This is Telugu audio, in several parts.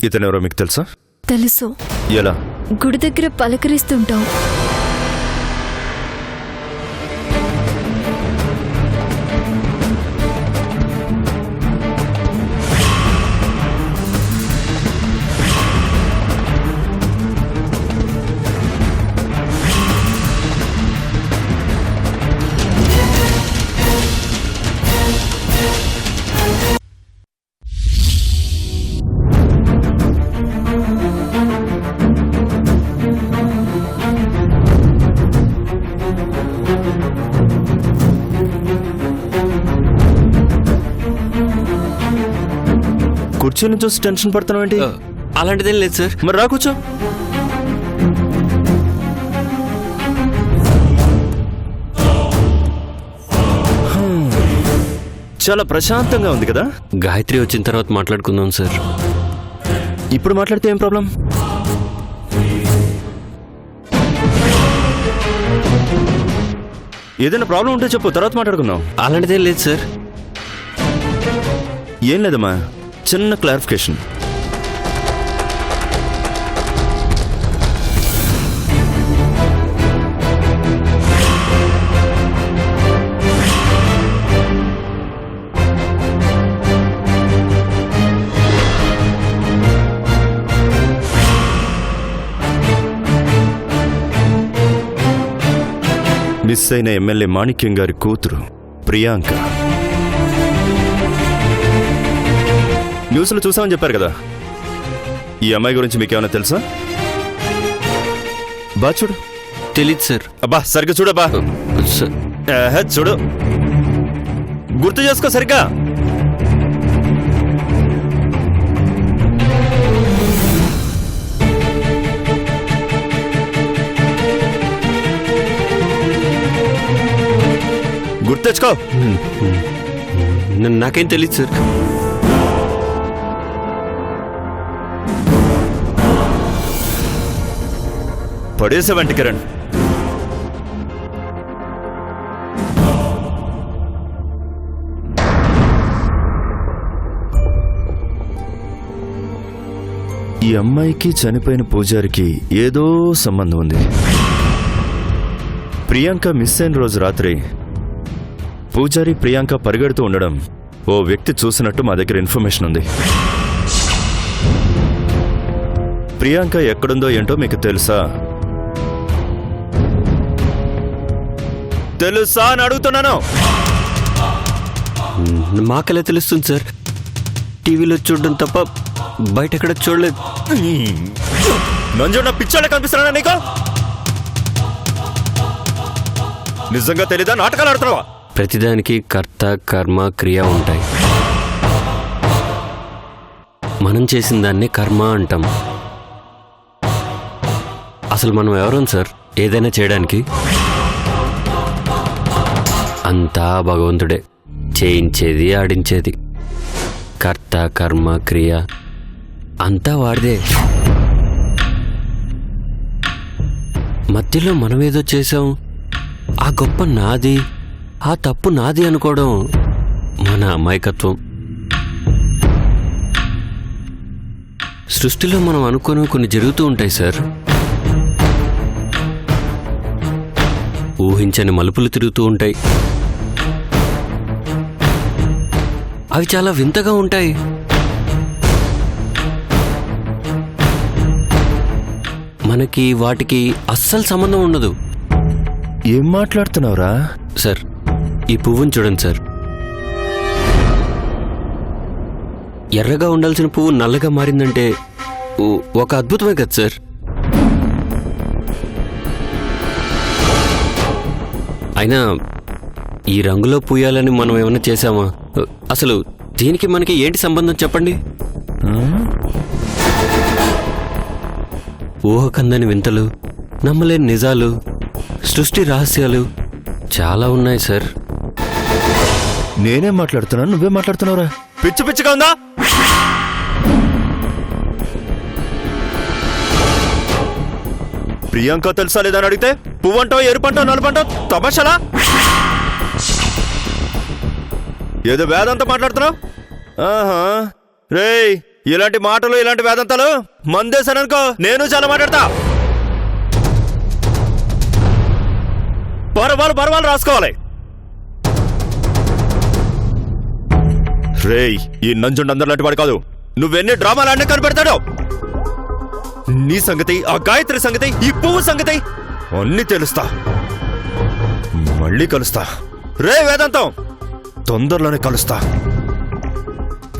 ఇతనెవరో మీకు తెలుసా? తెలుసు. ఎలా? గుడి దగ్గర పలకరిస్తుంటాం. కుర్చీని చూసి టెన్షన్ పడుతున్నావు ఏంటి? అలాంటిదేం లేదు సార్. మరి రా కూర్చో. చాలా ప్రశాంతంగా ఉంది కదా? గాయత్రి వచ్చిన తర్వాత మాట్లాడుకుందాం సార్. ఇప్పుడు మాట్లాడితే ఏం ప్రాబ్లం? ఏదైనా ప్రాబ్లం ఉంటే చెప్పు, తర్వాత మాట్లాడుకుందాం. అలాంటిదేం లేదు సార్. ఏం లేదమ్మా, చిన్న క్లారిఫికేషన్. మిస్ అయిన ఎమ్మెల్యే మాణిక్యం గారి కూతురు ప్రియాంక. న్యూస్లో చూసామని చెప్పారు కదా, ఈ అమ్మాయి గురించి మీకేమైనా తెలుసా? బా చూడు. తెలీదు సార్. అబ్బా సరిగ్గా చూడబ్బా. చూడు, గుర్తు చేసుకో సరిగ్గా. గుర్తు తెచ్చుకో. నాకేం తెలీదు సార్. పడేసావంటి కిరణ్. ఈ అమ్మాయికి చనిపోయిన పూజారికి ఏదో సంబంధం ఉంది. ప్రియాంక మిస్ అయిన రోజు రాత్రి పూజారి ప్రియాంక పరిగెడుతూ ఉండడం ఓ వ్యక్తి చూసినట్టు మా దగ్గర ఇన్ఫర్మేషన్ ఉంది. ప్రియాంక ఎక్కడుందో ఏంటో మీకు తెలుసా? తెలుసా అని అడుగుతున్నాను. మాకెలా తెలుస్తుంది సార్? టీవీలో చూడడం తప్ప బయట ఎక్కడ చూడలేదు. నంజున్న పిచ్చోళ్ళే కనిపిస్తున్నా నీకు? నిజంగా తెలీదా? నాటకాలు ఆడుతున్నావా? ప్రతిదానికి కర్త కర్మ క్రియ ఉంటాయి. మనం చేసిన దాన్ని కర్మ అంటాం. అసలు మనం ఎవరం సార్ ఏదైనా చేయడానికి? అంతా భగవంతుడే చేయించేది ఆడించేది. కర్త కర్మ క్రియ అంతా వాడిదే. మధ్యలో మనమేదో చేసాం, ఆ గొప్ప నాది, ఆ తప్పు నాది అనుకోవడం మన అమాయకత్వం. సృష్టిలో మనం అనుకోని కొన్ని జరుగుతూ ఉంటాయి సార్. ఊహించని మలుపులు తిరుగుతూ ఉంటాయి. అవి చాలా వింతగా ఉంటాయి. మనకి వాటికి అస్సలు సంబంధం ఉండదు. ఏం మాట్లాడుతున్నావురా? సార్ ఈ పువ్వుని చూడండి సార్. ఎర్రగా ఉండాల్సిన పువ్వు నల్లగా మారిందంటే ఒక అద్భుతమే కదా సార్. అయినా ఈ రంగులో పూయాలని మనం ఏమైనా చేశామా? అసలు దీనికి మనకి ఏంటి సంబంధం చెప్పండి? ఊహకందని వింతలు, నమ్మలేని నిజాలు, సృష్టి రహస్యాలు చాలా ఉన్నాయి సార్. నేనేం మాట్లాడుతున్నాను, నువ్వేం మాట్లాడుతున్నావురా? పిచ్చి పిచ్చిగా ఉందా? ప్రియాంక తెలుసా లేదా అని అడిగితే పువ్వంటావు, ఎరుపంటావు, నలుపంటావు. తమాషాలా? ఏదో వేదంతా మాట్లాడుతున్నావు. ఆహా రేయ్, ఇలాంటి మాటలు ఇలాంటి వేదంతాలు మందేశాననుకో నేను చాలా మాట్లాడతా. పర్వాలు రాసుకోవాలి. రేయ్, ఈ నంజుండు అందరిలాంటి వాడు కాదు. నువ్వెన్ని డ్రామాలన్నీ కనిపెడతాడు. నీ సంగతి, ఆ గాయత్రి సంగతి, ఈ పువ్వు సంగతి అన్నీ తెలుస్తా. మళ్ళీ కలుస్తా. రే వేదాంతం, తొందరలోనే కలుస్తా.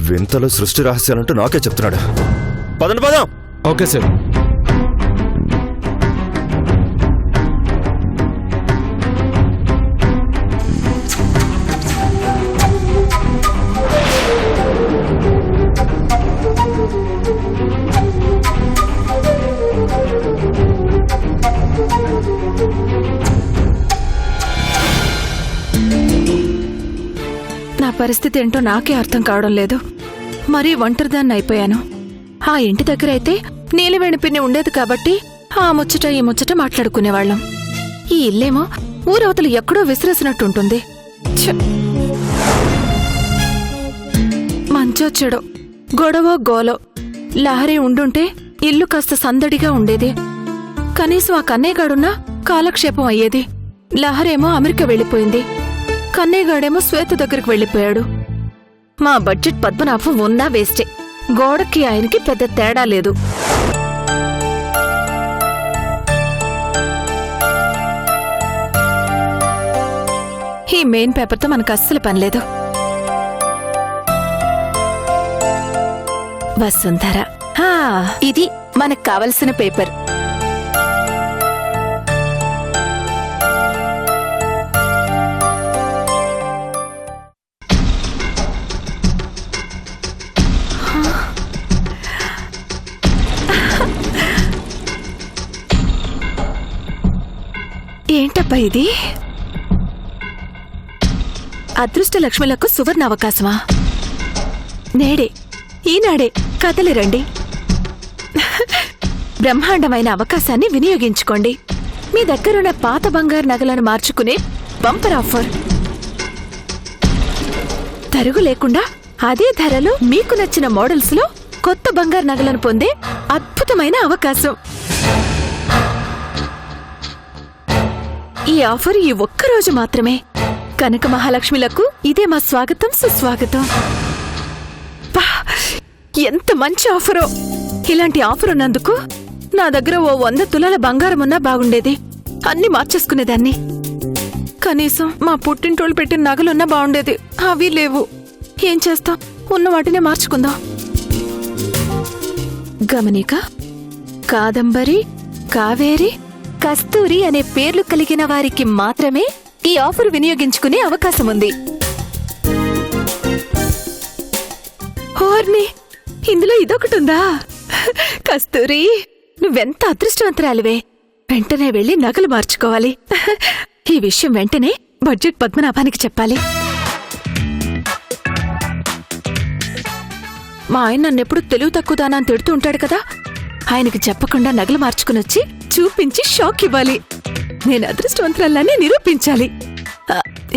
వింతలు సృష్టి రహస్యాలంటూ నాకే చెప్తున్నాడు. పదం. Okay sir. నా పరిస్థితి ఏంటో నాకే అర్థం కావడం లేదు. మరీ ఒంటరిదాన్ని అయిపోయాను. ఆ ఇంటి దగ్గర అయితే నీలివేణి పిన్ని ఉండేది కాబట్టి ఆ ముచ్చట ఈ ముచ్చట మాట్లాడుకునేవాళ్ళం. ఈ ఇల్లేమో ఊరవతలు ఎక్కడో విసిరేసినట్టుంటుంది. మంచో చెడో, గొడవ గోలో, లహరి ఉండుంటే ఇల్లు కాస్త సందడిగా ఉండేది. కనీసం ఆ కన్నయ్యగాడున్నా కాలక్షేపం అయ్యేది. లహరేమో అమెరికా వెళ్ళిపోయింది. కన్నయ్యగాడేమో శ్వేత దగ్గరికి వెళ్ళిపోయాడు. మా బడ్జెట్ పద్మనాభం ఉన్నా వేస్టే. గోడకి ఆయనకి పెద్ద తేడా లేదు. ఈ మెయిన్ పేపర్తో మనకు అస్సలు పనిలేదు. వసుంధర, ఇది మనకు కావలసిన పేపర్. ఏంటబ్బా ఇది? అదృష్ట లక్ష్మిలకు సువర్ణ అవకాశమా? నేడే, ఈనాడే కదలిరండి. బ్రహ్మాండమైన అవకాశాన్ని వినియోగించుకోండి. మీ దగ్గరున్న పాత బంగారు నగలను మార్చుకునే బంపర్ ఆఫర్. తరుగు లేకుండా అదే ధరలో మీకు నచ్చిన మోడల్స్ లో కొత్త బంగారు నగలను పొందే అద్భుతమైన అవకాశం. ఈ ఆఫర్ ఈ ఒక్కరోజు మాత్రమే. కనక మహాలక్ష్మిలకు ఇదే మా స్వాగతం, సుస్వాగతం. ఎంత మంచి ఆఫరో! ఇలాంటి ఆఫర్ ఉన్నందుకు నా దగ్గర ఓ 100 తులాల బంగారం ఉన్నా బాగుండేది. అన్ని మార్చేసుకునేదాన్ని. కనీసం మా పుట్టింటోళ్ళు పెట్టిన నగలున్నా బాగుండేది. అవి లేవు. ఏం చేస్తాం? ఉన్న వాటినే మార్చుకుందాం. గమనిక, కాదంబరి, కావేరి, కస్తూరి అనే పేర్లు కలిగిన వారికి మాత్రమే ఈ ఆఫర్ వినియోగించుకునే అవకాశం ఉంది. హోర్ని, ఇందులో ఇదొకటుందా? కస్తూరి, నువ్వెంత అదృష్టవంతురాలివే. వెంటనే వెళ్లి నగలు మార్చుకోవాలి. ఈ విషయం వెంటనే బడ్జెట్ పద్మనాభానికి చెప్పాలి. మా ఆయన నన్నెప్పుడు తెలివి తక్కువదానా అని తిడుతూ ఉంటాడు కదా. ఆయనకి చెప్పకుండా నగలు మార్చుకుని వచ్చి చూపించి షాక్ ఇవ్వాలి. నేను అదృష్టవంతురాలని నిరూపించాలి.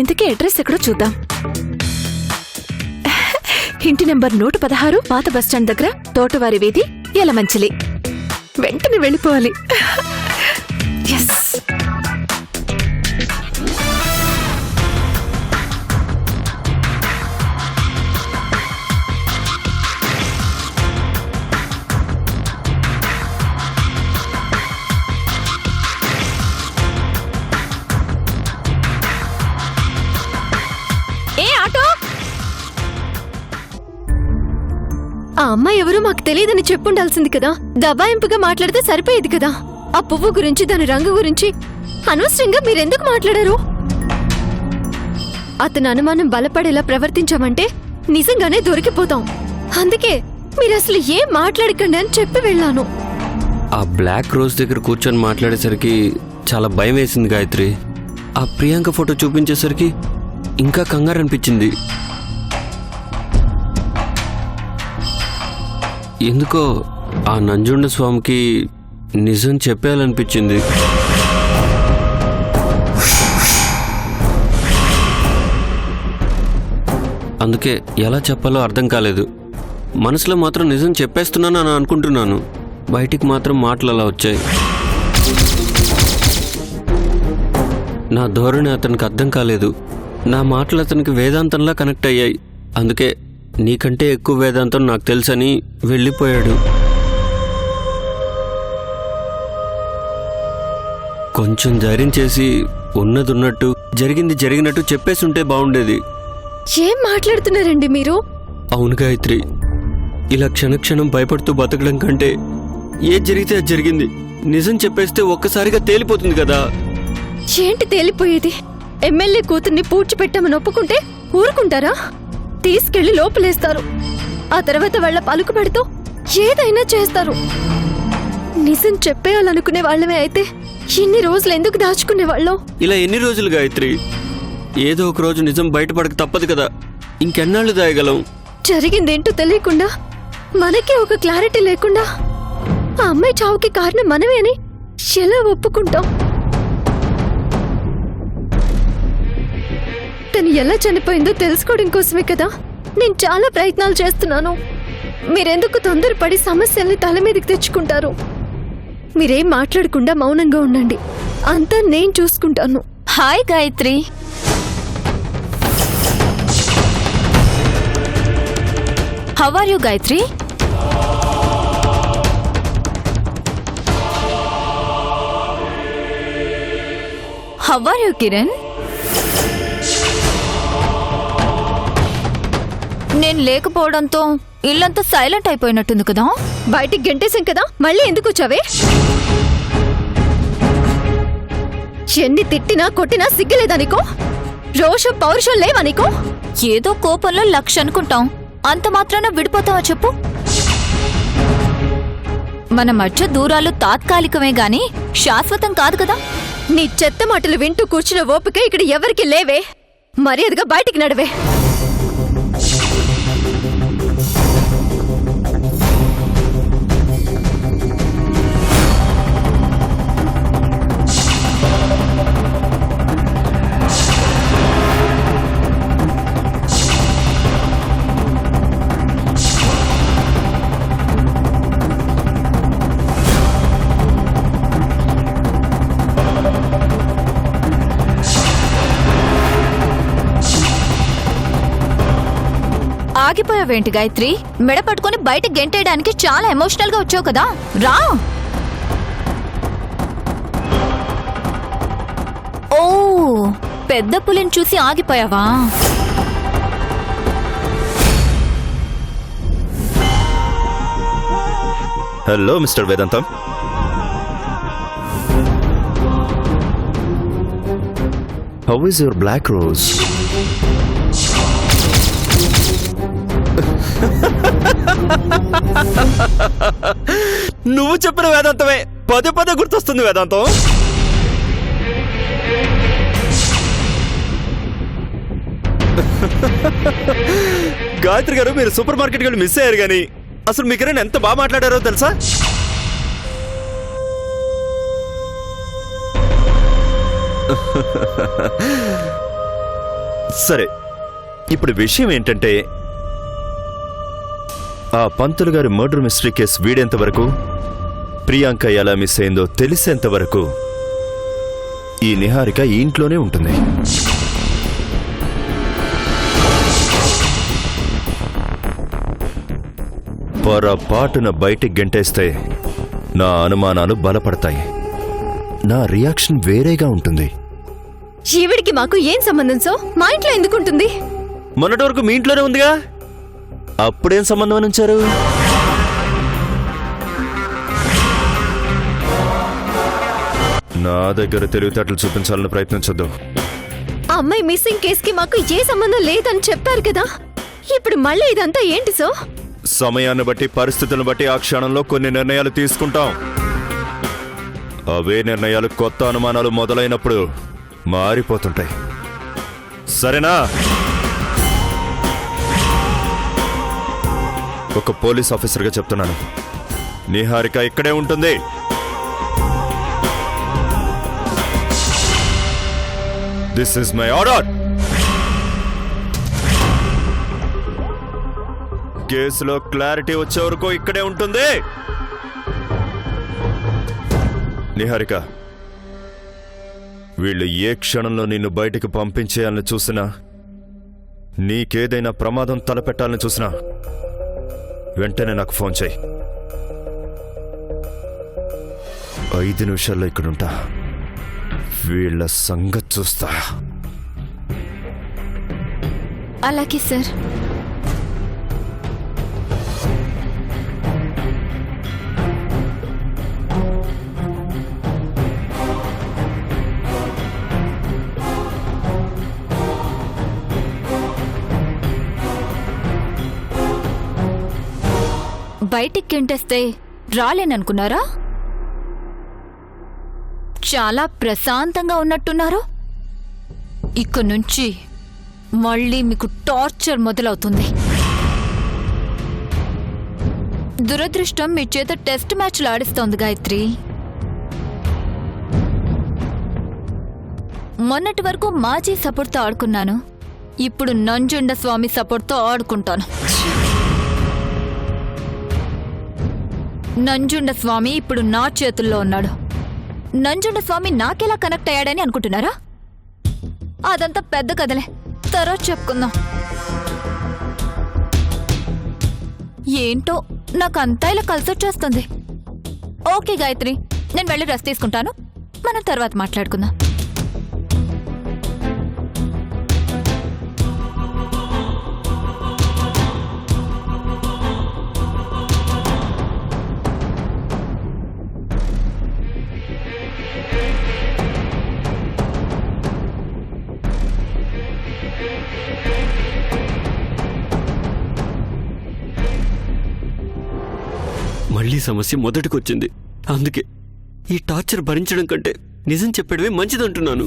ఇంతకీ అడ్రస్ ఎక్కడో చూద్దాం. ఇంటి నెంబర్ 116, పాత బస్టాండ్ దగ్గర, తోటవారి వీధి, యలమంచిలి. వెంటనే వెళ్ళిపోవాలి. ఎస్. ఆ అమ్మాయి ఎవరో మాకు తెలియదని చెప్పుండాల్సింది కదా. దబాయింపుగా మాట్లాడితే సరిపోయేది కదా. ఆ పువ్వు గురించి, దాని రంగు గురించి అనవసరంగా మీరెందుకు మాట్లాడారు? అతని అనుమానం బలపడేలా ప్రవర్తించామంటే నిజంగానే దొరికిపోతాం. అందుకే మీరసలు ఏం మాట్లాడకండి అని చెప్పి వెళ్ళాను. ఆ బ్లాక్ రోజ్ దగ్గర కూర్చొని మాట్లాడేసరికి చాలా భయం వేసింది గాయత్రి. ఆ ప్రియాంక ఫోటో చూపించేసరికి ఇంకా కంగారు అనిపించింది. ఎందుకో ఆ నంజుండ స్వామికి నిజం చెప్పేయాలనిపించింది. అందుకే ఎలా చెప్పాలో అర్థం కాలేదు. మనసులో మాత్రం నిజం చెప్పేస్తున్నాను అని అనుకుంటున్నాను. బయటికి మాత్రం మాటలు అలా వచ్చాయి. నా ధోరణి అతనికి అర్థం కాలేదు. నా మాటలు అతనికి వేదాంతంలా కనెక్ట్ అయ్యాయి. అందుకే నీకంటే ఎక్కువ వేదాంతం నాకు తెలుసని వెళ్ళిపోయాడు. కొంచెం ధైర్యం చేసి ఉన్నదున్నట్టు జరిగింది జరిగినట్టు చెప్పేసుంటే బాగుండేది. ఏం మాట్లాడుతున్నారండి మీరు? అవును గాయత్రి, ఇలా క్షణక్షణం భయపడుతూ బతకడం కంటే ఏది జరిగితే అది జరిగింది నిజం చెప్పేస్తే ఒక్కసారిగా తేలిపోతుంది కదా. ఏంటి తేలిపోయేది? ఎమ్మెల్యే కూతుర్ని పూడ్చిపెట్టామని ఒప్పుకుంటే ఊరుకుంటారా? తీసుకెళ్లి లోపలేస్తారు. ఆ తర్వాత వాళ్ళ పలుకు పెడుతూ ఏదైనా చేస్తారు. నిజం చెప్పేయాలనుకునే వాళ్ళమే అయితే ఇన్ని రోజులు ఎందుకు దాచుకునేవాళ్ళం? ఇలా ఎన్ని రోజులు గాయత్రి? ఏదో ఒక రోజు నిజం బయటపడక తప్పదు కదా. ఇంకెన్నాళ్ళు దాయగలం? జరిగిందేంటో తెలియకుండా, మనకే ఒక క్లారిటీ లేకుండా ఆ అమ్మాయి చావుకి కారణం మనమే అని ఎలా ఒప్పుకుంటాం? తను ఎలా చనిపోయిందో తెలుసుకోవడం కోసమే కదా నేను చాలా ప్రయత్నాలు చేస్తున్నాను. మీరెందుకు తొందరపడి సమస్యల్ని తల మీదకి తెచ్చుకుంటారు? మీరేం మాట్లాడకుండా మౌనంగా ఉండండి. అంతా నేను చూసుకుంటాను. Hi Gayatri. How are you Gayatri? How are you Kiran? నేను లేకపోవడంతో ఇల్లంతా సైలెంట్ అయిపోయినట్టుంది కదా. బయటికి గెంటేశాం కదా, మళ్ళీ ఎందుకు వచ్చావే? ఎన్ని తిట్టినా కొట్టినా సిగ్గులేదా నీకో? రోషం పౌరుషం లేవా నీకో? ఏదో కోపంలో లక్ష అనుకుంటాం, అంత మాత్రాన విడిపోతావా చెప్పు? మన మధ్య దూరాలు తాత్కాలికమే గాని శాశ్వతం కాదు కదా. నీ చెత్త మాటలు వింటూ కూర్చున్న ఓపిక ఇక్కడ ఎవరికి లేవే. మర్యాదగా బయటికి నడవే. ఆగిపోయావేంటి గాయత్రి? మెడ పట్టుకుని బయట గెంటేయడానికి చాలా ఎమోషనల్ గా వచ్చావు కదా, రా. ఓ, పెద్ద పులిని చూసి ఆగిపోయావా? Hello mister Vedantam. How is your black rose? నువ్వు చెప్పిన వేదాంతమే పదే పదే గుర్తొస్తుంది. వేదాంతం, గాయత్రి గారు, మీరు సూపర్ మార్కెట్ గారు మిస్ అయ్యారు కానీ అసలు మీ కిరణ్ ఎంత బాగా మాట్లాడారో తెలుసా? సరే, ఇప్పుడు విషయం ఏంటంటే, ఆ పంతులు గారి మర్డర్ మిస్టరీ కేసు వీడేంత వరకు, ప్రియాంక ఎలా మిస్ అయిందో తెలిసేంత వరకు ఈ నిహారిక ఈ ఇంట్లోనే ఉంటుంది. పొరపాటున బయటికి గెంటేస్తే నా అనుమానాలు బలపడతాయి. నా రియాక్షన్ వేరేగా ఉంటుంది. ఈవిడికి మాకు ఏం సంబంధం? సో మా ఇంట్లో ఎందుకుంటుంది? మొన్నటి వరకు మీ ఇంట్లోనే ఉందిగా, అప్పుడేం సంబంధం అని ఉంచారు? నా దగ్గర తెలివితేటలు చూపించాలని ప్రయత్నించొద్దు. ఆ అమ్మాయి మిస్సింగ్ కేసుకి మాకు ఏ సంబంధం లేదని చెప్పారు కదా, ఇప్పుడు మళ్ళీ ఇదంతా ఏంటి? సో సమయాన్ని బట్టి, పరిస్థితులను బట్టి ఆ క్షణంలో కొన్ని నిర్ణయాలు తీసుకుంటాం. అవే నిర్ణయాలు కొత్త అనుమానాలు మొదలైనప్పుడు మారిపోతుంటాయి. సరేనా? ఒక పోలీస్ ఆఫీసర్గా చెప్తున్నాను, నిహారిక ఇక్కడే ఉంటుంది. This is my order. కేసులో క్లారిటీ వచ్చే వరకు ఇక్కడే ఉంటుంది. నిహారిక, వీళ్ళు ఏ క్షణంలో నిన్ను బయటికి పంపించేయాలని చూసినా, నీకేదైనా ప్రమాదం తలపెట్టాలని చూసినా వెంటనే నాకు ఫోన్ చేయి. 5 నిమిషాల్లో ఇక్కడుంటా. వీళ్ళ సంగతి చూస్తా. అలాగే సార్. బయటికి గెంటేస్తే రాలేననుకున్నారా? చాలా ప్రశాంతంగా ఉన్నట్టున్నారు. ఇక నుంచి మళ్ళీ మీకు టార్చర్ మొదలవుతుంది. దురదృష్టం మీ చేత టెస్ట్ మ్యాచ్లు ఆడిస్తోంది గాయత్రి. మొన్నటి వరకు మాజీ సపోర్ట్తో ఆడుకున్నాను, ఇప్పుడు నంజుండ స్వామి సపోర్ట్తో ఆడుకుంటాను. నంజుండ స్వామి ఇప్పుడు నా చేతుల్లో ఉన్నాడు. నంజుండ స్వామి నాకెలా కనెక్ట్ అయ్యాడని అనుకుంటున్నారా? అదంతా పెద్ద కథలే, తర్వాత చెప్పుకుందాం. ఏంటో నాకు అంతా ఇలా కలిసొచ్చేస్తుంది. ఓకే గాయత్రి, నేను వెళ్ళి రెస్ట్ తీసుకుంటాను. మనం తర్వాత మాట్లాడుకుందాం. మళ్ళీ సమస్య మొదటికొచ్చింది. అందుకే ఈ టార్చర్ భరించడం కంటే నిజం చెప్పడమే మంచిదంటున్నాను.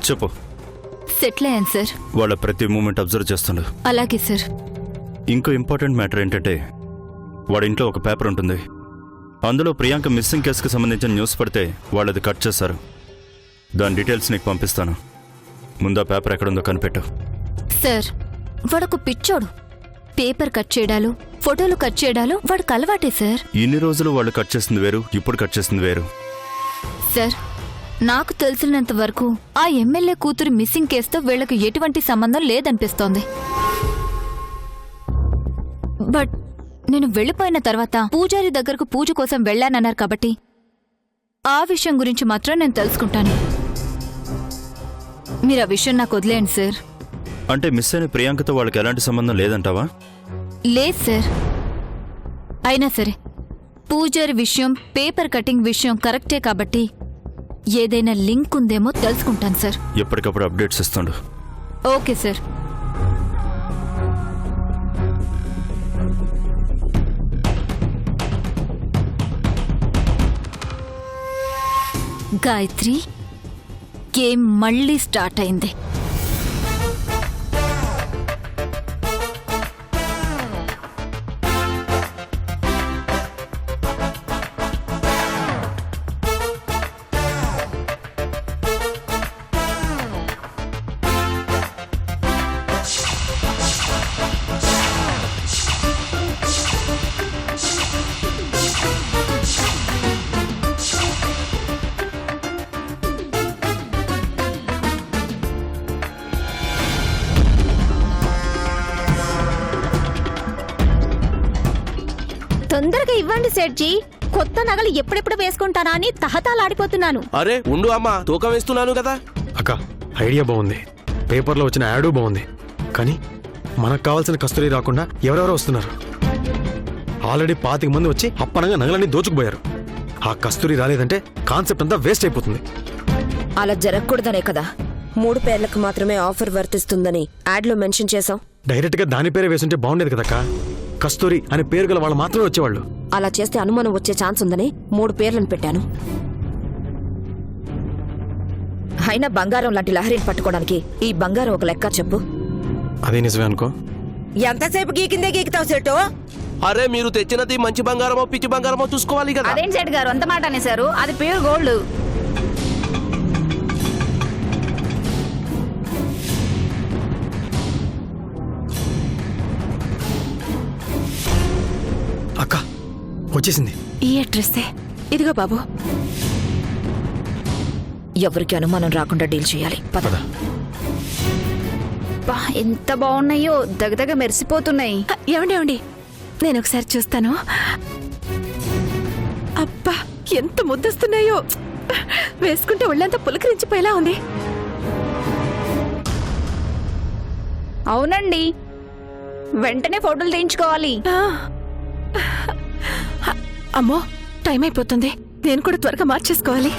చెప్పు. సెటిల్ అయ్యాను సార్. వాళ్ళ ప్రతి మూమెంట్ అబ్జర్వ్ చేస్తుండు. అలాగే సార్. ఇంకో ఇంపార్టెంట్ మ్యాటర్ ఏంటంటే, వాడి ఇంట్లో ఒక పేపర్ ఉంటుంది. అందులో ప్రియాంక మిస్సింగ్ కేసుకు సంబంధించిన న్యూస్ పడితే వాళ్ళది కట్ చేశారు. దాని డీటెయిల్స్ నీకు పంపిస్తాను. ముందు ఆ పేపర్ ఎక్కడుందో కనిపెట్టు. సార్, వాడొక పిచ్చోడు. పేపర్ కట్ చేయడాలు, ఫోటోలు కట్ చేయడాలు వాడికి అలవాటే సార్. ఇన్ని రోజులు వాళ్ళు కట్ చేసింది వేరు, ఇప్పుడు కట్ చేసింది వేరు. సార్, నాకు తెలిసినంత వరకు ఆ ఎమ్మెల్యే కూతురు మిస్సింగ్ కేసుతో వీళ్లకు ఎటువంటి సంబంధం లేదనిపిస్తోంది. బట్ నేను వెళ్ళిపోయిన తర్వాత పూజారి దగ్గరకు పూజ కోసం వెళ్ళానన్నారు కాబట్టి ఆ విషయం గురించి మాత్రం నేను తెలుసుకుంటాను. మీరు ఆ విషయం నాకు వదిలేయండి సార్. అంటే మిస్ అయిన ప్రియాంకతో వాళ్ళకి ఎలాంటి సంబంధం లేదంటావా? లేదు సార్. అయినా సరే పూజారి విషయం, పేపర్ కటింగ్ విషయం కరెక్టే కాబట్టి ఏదైనా లింక్ ఉందేమో తెలుసుకుంటాను సార్. ఎప్పటికప్పుడు అప్డేట్స్ ఇస్తుండు. Okay sir. గాయత్రి, గేమ్ మళ్ళీ స్టార్ట్ అయింది. తొందరగా ఇవ్వండి సేట్జీ. కొత్త నగలు ఎప్పుడెప్పుడు వేసుకుంటానా అని తహతాలాడిపోతున్నాను. అరే ఉండు అమ్మా, తూకం వేస్తున్నాను కదా. అక్క, ఐడియా బాగుంది, పేపర్లో వచ్చిన యాడు బాగుంది, కానీ మనకు కావాల్సిన కస్తూరి రాకుండా ఎవరెవరో వస్తున్నారు. ఆల్రెడీ 25 మంది వచ్చి అప్పనంగా నగలన్నీ దోచుకుపోయారు. ఆ కస్తూరి రాలేదంటే కాన్సెప్ట్ అంతా వేస్ట్ అయిపోతుంది. అలా జరగకూడదనే కదా 3 పేర్లకు మాత్రమే ఆఫర్ వర్తిస్తుందని యాడ్లో మెన్షన్ చేశాం. డైరెక్ట్గా దాని పేరే వేసుంటే బాగుండేది కదక్క. కస్తూరి అనే పేరు గల వాళ్ళు మాత్రమే వచ్చేవాళ్ళు. అలా చేస్తే అనుమానం వచ్చే ఛాన్స్ ఉందని 3 పేర్లను పెట్టాను. అయినా బంగారం లాంటి లహరిని పట్టుకోవడానికి ఈ బంగారం ఒక లెక్క చెప్పు. అదే నిజమే అనుకో, ఎంతసేపు గీకిందే గీకుతావు సెటు? అరే మీరు తెచ్చినది మంచి బంగారమో పిచ్చి బంగారమో చూసుకోవాలి కదా. అదేం సెట్ గారు అంత మాట అనేసారు? అది ప్యూర్ గోల్డ్. అక్క వచ్చేసింది. ఈ అడ్రస్సే. ఇదిగో బాబు. ఎవరికి అనుమానం రాకుండా డీల్ చేయాలి. పద. పద. బా, ఎంత బాగున్నాయో, దగదగ మెరిసిపోతున్నాయి. ఏమండి నేను ఒకసారి చూస్తాను. అబ్బా ఎంత ముద్దస్తున్నాయో, వేసుకుంటే ఒళ్ళంతా పులకరించిపోయేలా ఉంది. అవునండి, వెంటనే ఫోటోలు తీయించుకోవాలి. ఆ. అమ్మో టైం అయిపోతుంది, నేను కూడా త్వరగా మార్చేసుకోవాలి.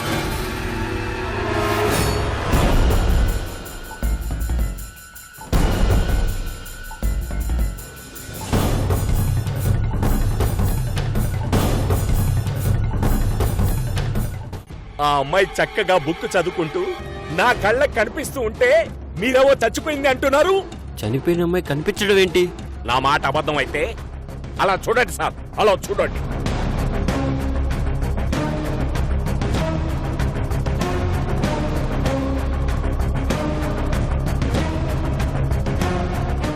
ఆ అమ్మాయి చక్కగా బుక్ చదువుకుంటూ నా కళ్ళకు కనిపిస్తూ ఉంటే మీరేవో చచ్చిపోయింది అంటున్నారు. చనిపోయిన అమ్మాయి కనిపించడం ఏంటి? నా మాట అబద్ధం అయితే అలా చూడండి సార్, అలా చూడండి.